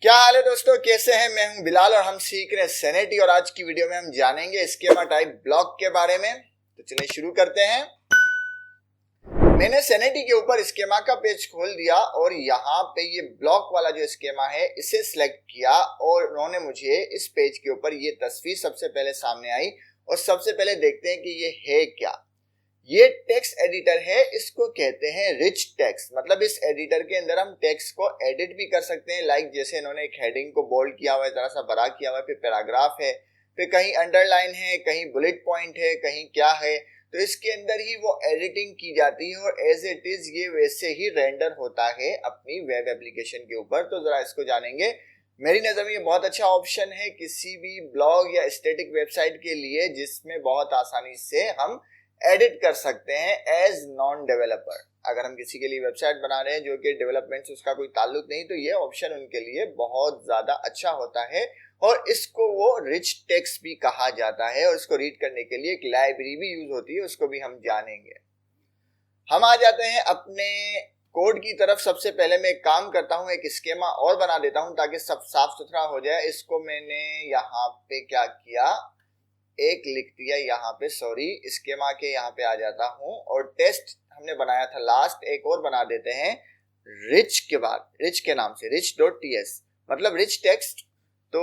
क्या हाल है दोस्तों, कैसे हैं? मैं हूं बिलाल और हम सीख रहे हैं सैनिटी। और आज की वीडियो में हम जानेंगे स्कीमा टाइप ब्लॉक के बारे में। तो चलिए शुरू करते हैं। मैंने सैनिटी के ऊपर स्कीमा का पेज खोल दिया और यहाँ पे ये ब्लॉक वाला जो स्कीमा है इसे सिलेक्ट किया और उन्होंने मुझे इस पेज के ऊपर ये तस्वीर सबसे पहले सामने आई। और सबसे पहले देखते हैं कि ये है क्या। ये टेक्स्ट एडिटर है, इसको कहते हैं रिच टेक्स्ट। मतलब इस एडिटर के अंदर हम टेक्स्ट को एडिट भी कर सकते हैं। लाइक जैसे इन्होंने एक हेडिंग को बोल्ड किया हुआ है, जरा सा बड़ा किया हुआ है, फिर पैराग्राफ है, फिर कहीं अंडरलाइन है, कहीं बुलेट पॉइंट है, कहीं क्या है। तो इसके अंदर ही वो एडिटिंग की जाती है और एज इट इज ये वैसे ही रेंडर होता है अपनी वेब एप्लीकेशन के ऊपर। तो जरा इसको जानेंगे। मेरी नजर में ये बहुत अच्छा ऑप्शन है किसी भी ब्लॉग या स्टैटिक वेबसाइट के लिए, जिसमें बहुत आसानी से हम एडिट कर सकते हैं एज नॉन डेवलपर। अगर हम किसी के लिए वेबसाइट बना रहे हैं जो कि डेवलपमेंट से उसका कोई ताल्लुक नहीं, तो ये ऑप्शन उनके लिए बहुत ज्यादा अच्छा होता है। और इसको वो रिच टेक्स्ट भी कहा जाता है और इसको रीड करने के लिए एक लाइब्रेरी भी यूज होती है, उसको भी हम जानेंगे। हम आ जाते हैं अपने कोड की तरफ। सबसे पहले मैं एक काम करता हूं, एक स्कीमा और बना देता हूं ताकि सब साफ सुथरा हो जाए। इसको मैंने यहाँ पे क्या किया, एक लिख दिया यहाँ पे, सॉरी, स्कीमा के यहाँ पे आ जाता हूँ। और टेस्ट हमने बनाया था लास्ट, एक और बना देते हैं रिच के बाद, रिच के नाम से, rich.ts मतलब रिच टेक्स्ट। तो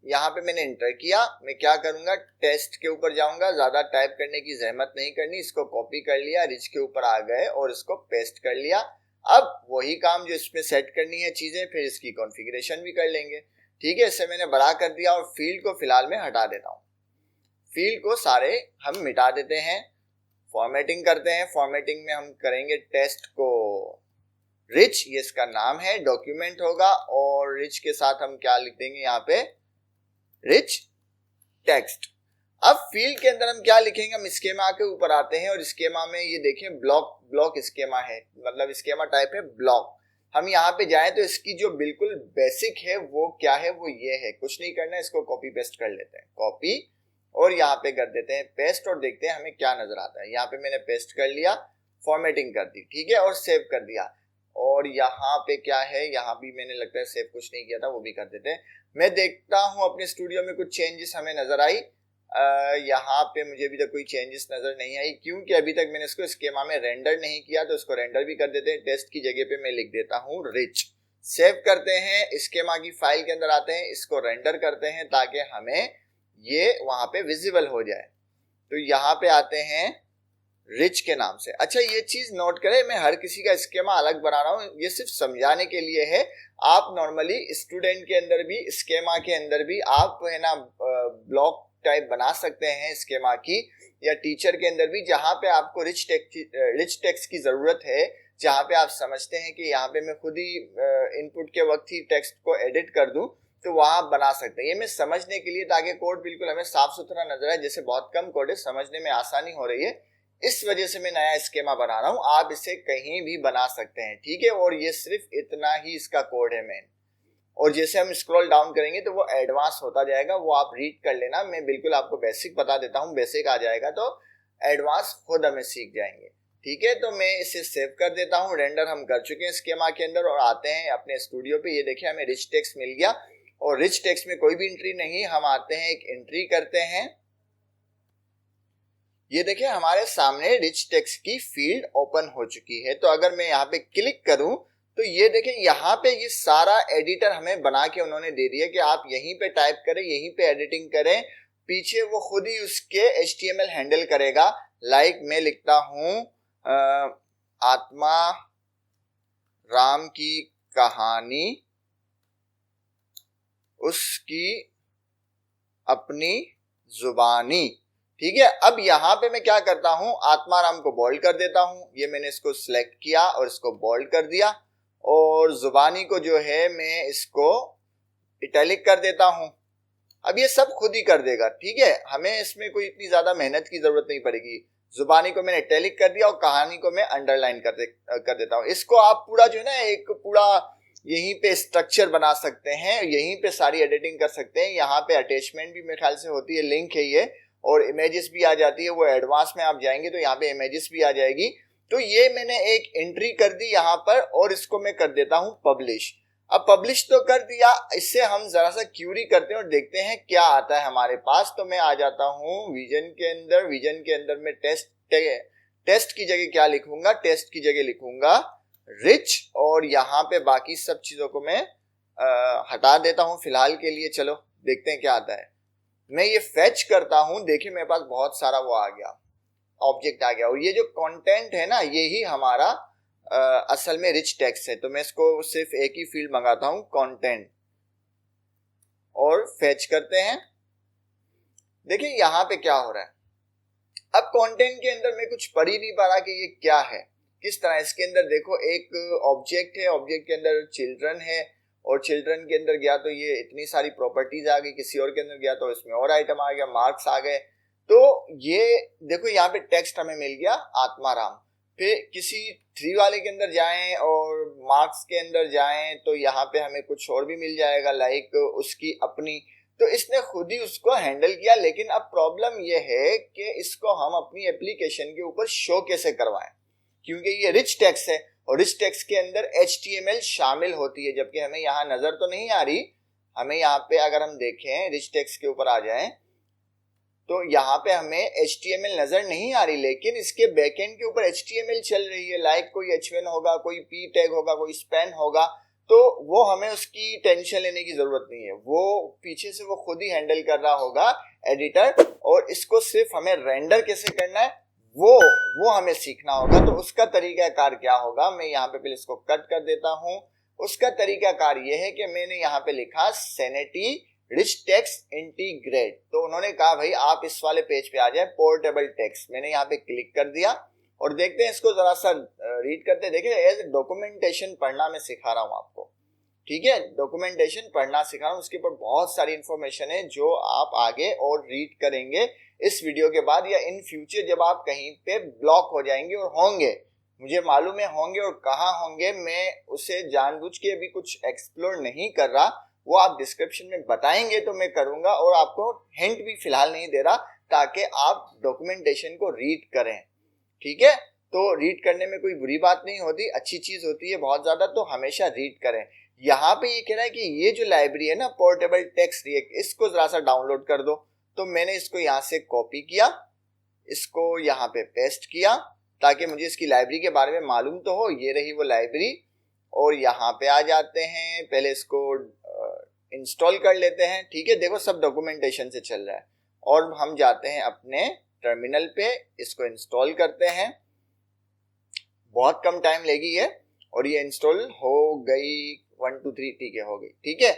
यहाँ पे मैंने इंटर किया। मैं क्या करूंगा, टेस्ट के ऊपर जाऊंगा, ज्यादा टाइप करने की जहमत नहीं करनी। इसको कॉपी कर लिया, रिच के ऊपर आ गए और इसको पेस्ट कर लिया। अब वही काम जो इसमें सेट करनी है चीजें, फिर इसकी कॉन्फ़िगरेशन भी कर लेंगे। ठीक है, इसे मैंने बड़ा कर दिया और फील्ड को फिलहाल मैं हटा देता हूँ। फील्ड को सारे हम मिटा देते हैं, फॉर्मेटिंग करते हैं। फॉर्मेटिंग में हम करेंगे टेस्ट को रिच, ये इसका नाम है, डॉक्यूमेंट होगा। और रिच के साथ हम क्या लिख देंगे यहाँ पे, रिच टेक्स्ट। अब फील्ड के अंदर हम क्या लिखेंगे, हम स्कीमा के ऊपर आते हैं और स्कीमा में ये देखें ब्लॉक स्कीमा है, मतलब स्कीमा टाइप है ब्लॉक। हम यहाँ पे जाएं तो इसकी जो बिल्कुल बेसिक है वो क्या है, वो ये है। कुछ नहीं करना, इसको कॉपी पेस्ट कर लेते हैं, कॉपी, और यहाँ पे कर देते हैं पेस्ट और देखते हैं हमें क्या नजर आता है। यहाँ पे मैंने पेस्ट कर लिया, फॉर्मेटिंग कर दी, ठीक है, और सेव कर दिया। और यहाँ पे क्या है, यहाँ भी मैंने लगता है सेव कुछ नहीं किया था, वो भी कर देते हैं। मैं देखता हूँ अपने स्टूडियो में कुछ चेंजेस हमें नजर आई। यहाँ पे मुझे अभी तक कोई चेंजेस नजर नहीं आई, क्योंकि अभी तक मैंने इसको स्कीमा में रेंडर नहीं किया। तो इसको रेंडर भी कर देते हैं। टेस्ट की जगह पे मैं लिख देता हूँ रिच। सेव करते हैं, स्कीमा की फाइल के अंदर आते हैं, इसको रेंडर करते हैं ताकि हमें ये वहां पे विजिबल हो जाए। तो यहाँ पे आते हैं रिच के नाम से। अच्छा, ये चीज नोट करें, मैं हर किसी का स्कीमा अलग बना रहा हूँ, ये सिर्फ समझाने के लिए है। आप नॉर्मली स्टूडेंट के अंदर भी, स्कीमा के अंदर भी आप है ना ब्लॉक टाइप बना सकते हैं स्कीमा की, या टीचर के अंदर भी, जहां पे आपको रिच टेक्स्ट की जरूरत है, जहां पे आप समझते हैं कि यहाँ पे मैं खुद ही इनपुट के वक्त ही टेक्स्ट को एडिट कर दूं, तो वहां बना सकते हैं। ये मैं समझने के लिए, ताकि कोड बिल्कुल हमें साफ सुथरा नजर आए। जैसे बहुत कम कोड है, समझने में आसानी हो रही है, इस वजह से मैं नया स्कीमा बना रहा हूं। आप इसे कहीं भी बना सकते हैं, ठीक है। और ये सिर्फ इतना ही इसका कोड है मेन। और जैसे हम स्क्रॉल डाउन करेंगे तो वो एडवांस होता जाएगा, वो आप रीड कर लेना। मैं बिल्कुल आपको बेसिक बता देता हूँ, बेसिक आ जाएगा तो एडवांस खुद हमें सीख जाएंगे, ठीक है। तो मैं इसे सेव कर देता हूँ। रेंडर हम कर चुके हैं स्कीमा के अंदर और आते हैं अपने स्टूडियो पे। ये देखिए हमें रिच टेक्स्ट मिल गया और रिच टेक्स्ट में कोई भी एंट्री नहीं। हम आते हैं, एक एंट्री करते हैं। ये देखिए हमारे सामने रिच टेक्स्ट की फील्ड ओपन हो चुकी है। तो अगर मैं यहाँ पे क्लिक करूं तो ये देखिए यहाँ पे ये सारा एडिटर हमें बना के उन्होंने दे दिया कि आप यहीं पे टाइप करें, यहीं पे एडिटिंग करें। पीछे वो खुद ही उसके HTML हैंडल करेगा। लाइक मैं लिखता हूं आत्मा राम की कहानी, उसकी अपनी जुबानी, ठीक है। अब यहाँ पे मैं क्या करता हूं, आत्माराम को बोल्ड कर देता हूं। ये मैंने इसको सिलेक्ट किया और इसको बोल्ड कर दिया। और जुबानी को जो है मैं इसको इटैलिक कर देता हूं। अब ये सब खुद ही कर देगा, ठीक है। हमें इसमें कोई इतनी ज्यादा मेहनत की जरूरत नहीं पड़ेगी। जुबानी को मैंने इटैलिक कर दिया और कहानी को मैं अंडरलाइन कर देता हूं। इसको आप पूरा जो है ना, एक पूरा यहीं पे स्ट्रक्चर बना सकते हैं, यहीं पे सारी एडिटिंग कर सकते हैं। यहाँ पे अटैचमेंट भी मेरे ख्याल से होती है, लिंक है ये, और इमेजेस भी आ जाती है। वो एडवांस में आप जाएंगे तो यहाँ पे इमेजेस भी आ जाएगी। तो ये मैंने एक एंट्री कर दी यहाँ पर और इसको मैं कर देता हूँ पब्लिश। अब पब्लिश तो कर दिया, इससे हम जरा सा क्यूरी करते हैं और देखते हैं क्या आता है हमारे पास। तो मैं आ जाता हूं विजन के अंदर। विजन के अंदर मैं टेस्ट की जगह क्या लिखूंगा, टेस्ट की जगह लिखूंगा रिच, और यहाँ पे बाकी सब चीजों को मैं हटा देता हूं फिलहाल के लिए। चलो देखते हैं क्या आता है। मैं ये फेच करता हूं, देखिए मेरे पास बहुत सारा वो आ गया, ऑब्जेक्ट आ गया, और ये जो कंटेंट है ना ये ही हमारा असल में रिच टेक्स्ट है। तो मैं इसको सिर्फ एक ही फील्ड मंगाता हूं, कंटेंट, और फेच करते हैं। देखिए यहाँ पे क्या हो रहा है। अब कंटेंट के अंदर मैं कुछ पढ़ ही नहीं पा रहा कि ये क्या है, किस तरह। इसके अंदर देखो एक ऑब्जेक्ट है, ऑब्जेक्ट के अंदर चिल्ड्रन है, और चिल्ड्रन के अंदर गया तो ये इतनी सारी प्रॉपर्टीज आ गई। किसी और के अंदर गया तो इसमें और आइटम आ गया, मार्क्स आ गए। तो ये देखो यहाँ पे टेक्स्ट हमें मिल गया आत्माराम। फिर किसी 3 वाले के अंदर जाएं और मार्क्स के अंदर जाएं तो यहाँ पे हमें कुछ और भी मिल जाएगा, लाइक उसकी अपनी। तो इसने खुद ही उसको हैंडल किया, लेकिन अब प्रॉब्लम यह है कि इसको हम अपनी एप्लीकेशन के ऊपर शो कैसे करवाएं, क्योंकि ये रिच टेक्स्ट है और रिच टेक्स्ट के अंदर HTML शामिल होती है, जबकि हमें यहाँ नजर तो नहीं आ रही। हमें यहाँ पे अगर हम देखें रिच टेक्स्ट के ऊपर आ जाएं तो यहाँ पे हमें HTML नजर नहीं आ रही, लेकिन इसके बैकएंड के ऊपर HTML चल रही है। लाइक कोई H1 होगा, कोई P टैग होगा, कोई स्पैन होगा, तो वो हमें उसकी टेंशन लेने की जरूरत नहीं है, वो पीछे से वो खुद ही हैंडल कर रहा होगा एडिटर। और इसको सिर्फ हमें रेंडर कैसे करना है वो हमें सीखना होगा। तो उसका तरीकाकार क्या होगा, मैं यहाँ पे पहले इसको कट कर देता हूँ। उसका तरीकाकार ये है कि मैंने यहाँ पे लिखा सैनिटी रिच टेक्स्ट इंटीग्रेट। तो उन्होंने कहा भाई आप इस वाले पेज पे आ जाए, पोर्टेबल टेक्स्ट। मैंने यहाँ पे क्लिक कर दिया और देखते हैं इसको जरा सा रीड करते। देखिए एज डॉक्यूमेंटेशन पढ़ना मैं सिखा रहा हूँ आपको, ठीक है, डॉक्यूमेंटेशन पढ़ना सिखा रहा हूँ। उसके ऊपर बहुत सारी इंफॉर्मेशन है जो आप आगे और रीड करेंगे इस वीडियो के बाद, या इन फ्यूचर जब आप कहीं पे ब्लॉक हो जाएंगे। और होंगे, मुझे मालूम है होंगे, और कहाँ होंगे मैं उसे जानबूझ के अभी कुछ एक्सप्लोर नहीं कर रहा, वो आप डिस्क्रिप्शन में बताएंगे तो मैं करूंगा। और आपको हिंट भी फिलहाल नहीं दे रहा ताकि आप डॉक्यूमेंटेशन को रीड करें, ठीक है। तो रीड करने में कोई बुरी बात नहीं होती, अच्छी चीज होती है बहुत ज्यादा, तो हमेशा रीड करें। यहाँ पे ये कह रहा है कि ये जो लाइब्रेरी है ना पोर्टेबल टेक्स्ट रिएक्ट, इसको जरा सा डाउनलोड कर दो। तो मैंने इसको यहाँ से कॉपी किया, इसको यहाँ पे पेस्ट किया ताकि मुझे इसकी लाइब्रेरी के बारे में मालूम तो हो। ये रही वो लाइब्रेरी, और यहाँ पे आ जाते हैं, पहले इसको इंस्टॉल कर लेते हैं, ठीक है। देखो सब डॉक्यूमेंटेशन से चल रहा है, और हम जाते हैं अपने टर्मिनल पे, इसको इंस्टॉल करते हैं। बहुत कम टाइम लेगी है, और ये इंस्टॉल हो गई 1 2 3, ठीक है, हो गई, ठीक है,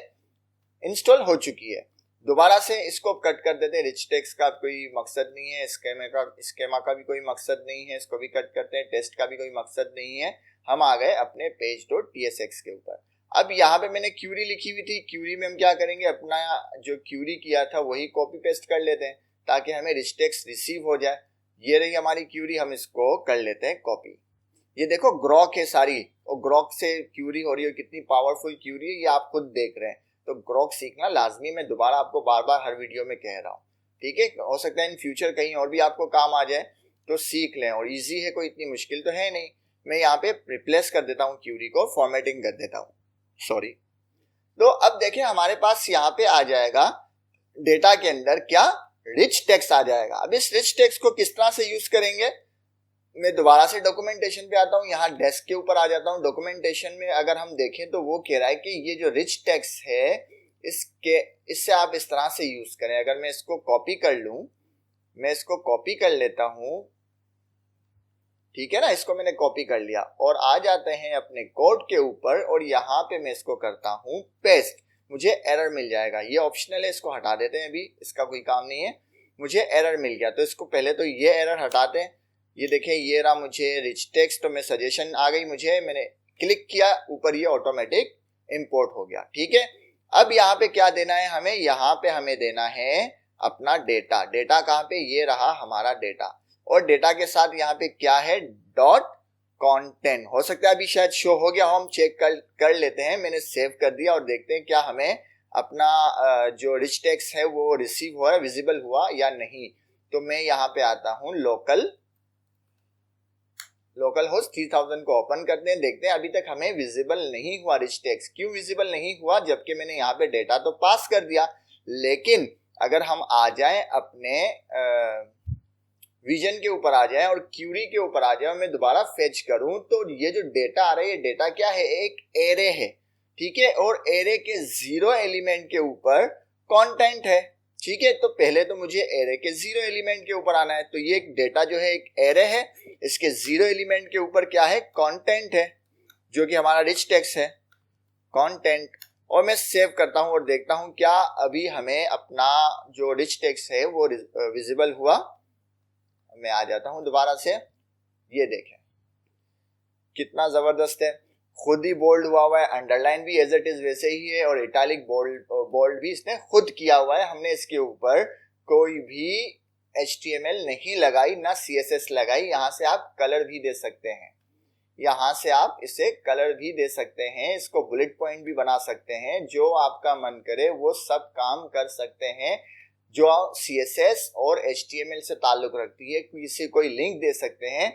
इंस्टॉल हो चुकी है। दोबारा से इसको कट कर देते हैं। रिच टेक्स्ट का कोई मकसद नहीं है, स्केमा का भी कोई मकसद नहीं है, इसको भी कट करते हैं। टेस्ट का भी कोई मकसद नहीं है। हम आ गए अपने page.tsx के ऊपर। अब यहाँ पे मैंने क्यूरी लिखी हुई थी, क्यूरी में हम क्या करेंगे, अपना जो क्यूरी किया था वही कॉपी पेस्ट कर लेते हैं ताकि हमें रिच टेक्स्ट रिसीव हो जाए। ये रही हमारी क्यूरी, हम इसको कर लेते हैं कॉपी। ये देखो ग्रॉक है सारी, और ग्रॉक से क्यूरी हो रही है, कितनी पावरफुल क्यूरी है ये आप खुद देख रहे हैं। तो ग्रॉक सीखना लाजमी, मैं दोबारा आपको बार बार हर वीडियो में कह रहा हूँ, ठीक है। हो सकता है इन फ्यूचर कहीं और भी आपको काम आ जाए तो सीख लें, और इजी है, कोई इतनी मुश्किल तो है नहीं। मैं यहाँ पे रिप्लेस कर देता हूँ क्यूरी को, फॉर्मेटिंग कर देता हूँ, सॉरी। तो अब देखें हमारे पास यहाँ पे आ जाएगा डेटा के अंदर क्या, रिच टेक्स्ट आ जाएगा। अब इस रिच टेक्स्ट को किस तरह से यूज करेंगे, मैं दोबारा से डॉक्यूमेंटेशन पे आता हूँ, यहाँ डेस्क के ऊपर आ जाता हूँ। डॉक्यूमेंटेशन में अगर हम देखें तो वो कह रहा है कि ये जो रिच टेक्स्ट है इससे आप इस तरह से यूज करें। अगर मैं इसको कॉपी कर लूं, मैं इसको कॉपी कर लेता हूं, ठीक है ना, इसको मैंने कॉपी कर लिया, और आ जाते हैं अपने कोड के ऊपर, और यहाँ पे मैं इसको करता हूँ पेस्ट। मुझे एरर मिल जाएगा, ये ऑप्शनल है, इसको हटा देते हैं, अभी इसका कोई काम नहीं है। मुझे एरर मिल गया, तो इसको पहले तो ये एरर हटाते हैं। ये देखें ये रहा मुझे रिच टेक्स्ट, तो मैं सजेशन आ गई मुझे, मैंने क्लिक किया ऊपर, ये ऑटोमेटिक इंपोर्ट हो गया, ठीक है। अब यहाँ पे क्या देना है हमें, यहाँ पे हमें देना है अपना डेटा। डेटा कहाँ पे, ये रहा हमारा डेटा, और डेटा के साथ यहाँ पे क्या है, डॉट कंटेंट। हो सकता है अभी शायद शो हो गया हो, हम चेक कर लेते हैं। मैंने सेव कर दिया, और देखते हैं क्या हमें अपना जो रिच टेक्स्ट है वो रिसीव हो रहा है, विजिबल हुआ या नहीं। तो मैं यहाँ पे आता हूँ लोकल होस्ट 3000 को ओपन करते हैं, देखते हैं अभी तक हमें विजिबल नहीं हुआ रिच टेक्स्ट। क्यों विजिबल नहीं हुआ? जबकि मैंने यहाँ पे डेटा तो पास कर दिया। लेकिन अगर हम आ जाएं अपने विजन के ऊपर आ जाए और क्यूरी के ऊपर आ जाए और मैं दोबारा फेच करूं, तो ये जो डेटा आ रहा है, ये डेटा क्या है? एक एरे है, ठीक है। और एरे के 0 एलिमेंट के ऊपर कंटेंट है, ठीक है। तो पहले तो मुझे एरे के 0 एलिमेंट के ऊपर आना है। तो ये डेटा जो है एक एरे है, इसके 0 एलिमेंट के ऊपर क्या है? कंटेंट है, जो कि हमारा रिच टेक्स्ट है, कंटेंट। और मैं सेव करता हूं और देखता हूं क्या अभी हमें अपना जो रिच टेक्स्ट है वो विजिबल हुआ। मैं आ जाता हूं दोबारा से, ये देखें कितना जबरदस्त है, खुद ही बोल्ड हुआ है, अंडरलाइन भी एज इट इज वैसे ही है और इटैलिक बोल्ड भी इसने खुद किया हुआ है। हमने इसके ऊपर कोई भी HTML नहीं लगाई, ना CSS लगाई। यहाँ से आप कलर भी दे सकते हैं, यहाँ से आप इसे कलर भी दे सकते हैं, इसको बुलेट पॉइंट भी बना सकते हैं, जो आपका मन करे वो सब काम कर सकते हैं जो CSS और HTML से ताल्लुक रखती है। किसी कोई लिंक दे सकते हैं,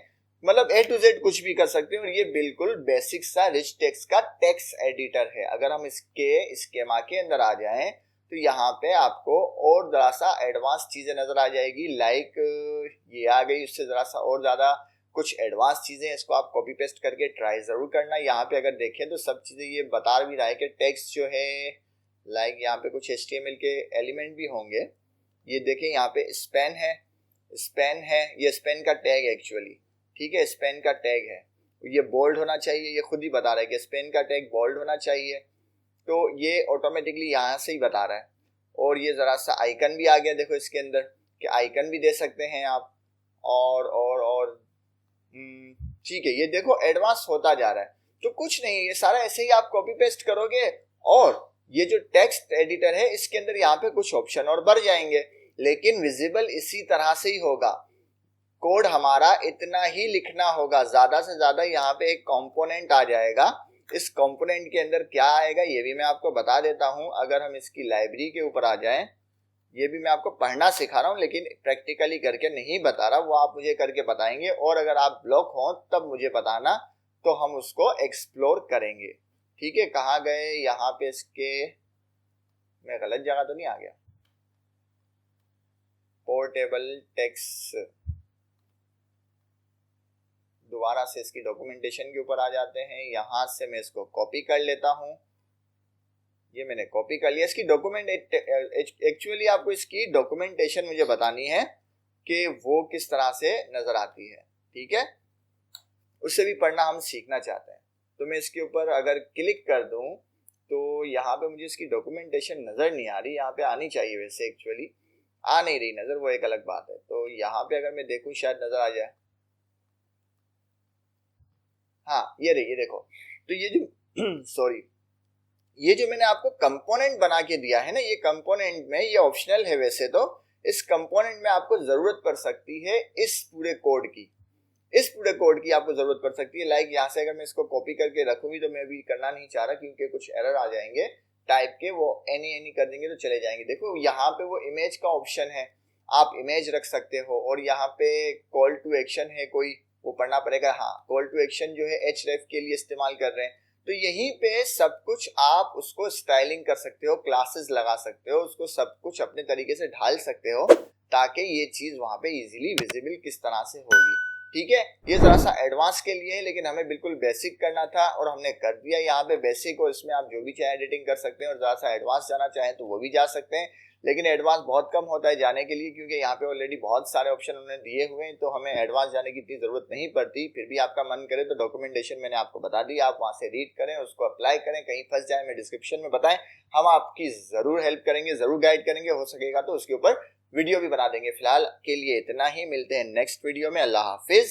मतलब A to Z कुछ भी कर सकते हैं। और ये बिल्कुल बेसिक सा रिच टेक्स्ट का टेक्स्ट एडिटर है। अगर हम इसके स्कीमा के अंदर आ जाएं तो यहाँ पे आपको और जरा सा एडवांस चीजें नजर आ जाएगी, लाइक ये आ गई। उससे जरा सा और ज्यादा कुछ एडवांस चीजें, इसको आप कॉपी पेस्ट करके ट्राई जरूर करना। यहाँ पे अगर देखें तो सब चीजें ये बता भी रहा है कि टेक्स्ट जो है, लाइक यहाँ पे कुछ HTML के एलिमेंट भी होंगे। ये देखें यहाँ पे स्पेन है, स्पेन है, ये स्पेन का टैग है एक्चुअली, ठीक है, स्पेन का टैग है। ये बोल्ड होना चाहिए, ये खुद ही बता रहा है कि स्पेन का टैग बोल्ड होना चाहिए। तो ये ऑटोमेटिकली यहाँ से ही बता रहा है। और ये जरा सा आइकन भी आ गया, देखो इसके अंदर कि आइकन भी दे सकते हैं आप। और ठीक है, ये देखो एडवांस होता जा रहा है। तो कुछ नहीं, ये सारा ऐसे ही आप कॉपी पेस्ट करोगे और ये जो टेक्स्ट एडिटर है इसके अंदर यहाँ पे कुछ ऑप्शन और बढ़ जाएंगे, लेकिन विजिबल इसी तरह से ही होगा। कोड हमारा इतना ही लिखना होगा, ज्यादा से ज्यादा यहाँ पे एक कंपोनेंट आ जाएगा। इस कंपोनेंट के अंदर क्या आएगा ये भी मैं आपको बता देता हूँ। अगर हम इसकी लाइब्रेरी के ऊपर आ जाएं, ये भी मैं आपको पढ़ना सिखा रहा हूँ लेकिन प्रैक्टिकली करके नहीं बता रहा, वो आप मुझे करके बताएंगे। और अगर आप ब्लॉक हो तब मुझे बताना, तो हम उसको एक्सप्लोर करेंगे, ठीक है। कहाँ गए? यहाँ पे इसके, मैं गलत जगह तो नहीं आ गया? पोर्टेबल टेक्स्ट, दोबारा से इसकी डॉक्यूमेंटेशन के ऊपर आ जाते हैं। यहाँ से मैं इसको कॉपी कर लेता हूँ, ये मैंने कॉपी कर लिया। इसकी डॉक्यूमेंट, एक्चुअली आपको इसकी डॉक्यूमेंटेशन मुझे बतानी है कि वो किस तरह से नजर आती है, ठीक है। उससे भी पढ़ना हम सीखना चाहते हैं। तो मैं इसके ऊपर अगर क्लिक कर दूं तो यहाँ पे मुझे इसकी डॉक्यूमेंटेशन नजर नहीं आ रही। यहाँ पे आनी चाहिए वैसे, एक्चुअली आ नहीं रही नजर, वो एक अलग बात है। तो यहाँ पे अगर मैं देखूं शायद नजर आ जाए। हाँ ये रही, ये देखो। तो ये जो सॉरी, ये जो मैंने आपको कंपोनेंट बना के दिया है ना, ये कंपोनेंट में, ये ऑप्शनल है वैसे तो, इस कंपोनेंट में आपको जरूरत पड़ सकती है इस पूरे कोड की, इस पूरे कोड की आपको जरूरत पड़ सकती है। लाइक यहाँ से अगर मैं इसको कॉपी करके रखूंगी, तो मैं भी करना नहीं चाह रहा क्योंकि कुछ एरर आ जाएंगे टाइप के, वो एनी कर देंगे तो चले जाएंगे। देखो यहाँ पे वो इमेज का ऑप्शन है, आप इमेज रख सकते हो। और यहाँ पे कॉल टू एक्शन है कोई, वो पढ़ना पड़ेगा। हाँ, कॉल टू एक्शन जो है href के लिए इस्तेमाल कर रहे हैं। तो यहीं पे सब कुछ आप उसको स्टाइलिंग कर सकते हो, क्लासेस लगा सकते हो, उसको सब कुछ अपने तरीके से ढाल सकते हो, ताकि ये चीज वहां पे इजीली विजिबल किस तरह से होगी, ठीक है। ये जरा सा एडवांस के लिए है, लेकिन हमें बिल्कुल बेसिक करना था और हमने कर दिया यहाँ पे बेसिक। और इसमें आप जो भी चाहे एडिटिंग कर सकते हैं, और जरा सा एडवांस जाना चाहें तो वो भी जा सकते हैं। लेकिन एडवांस बहुत कम होता है जाने के लिए, क्योंकि यहाँ पे ऑलरेडी बहुत सारे ऑप्शन उन्होंने दिए हुए हैं, तो हमें एडवांस जाने की इतनी जरूरत नहीं पड़ती। फिर भी आपका मन करे तो डॉक्यूमेंटेशन मैंने आपको बता दी, आप वहां से रीड करें, उसको अप्लाई करें। कहीं फंस जाए मैं डिस्क्रिप्शन में बताएं, हम आपकी जरूर हेल्प करेंगे, जरूर गाइड करेंगे। हो सकेगा तो उसके ऊपर वीडियो भी बना देंगे। फिलहाल के लिए इतना ही, मिलते हैं नेक्स्ट वीडियो में। अल्लाह हाफिज।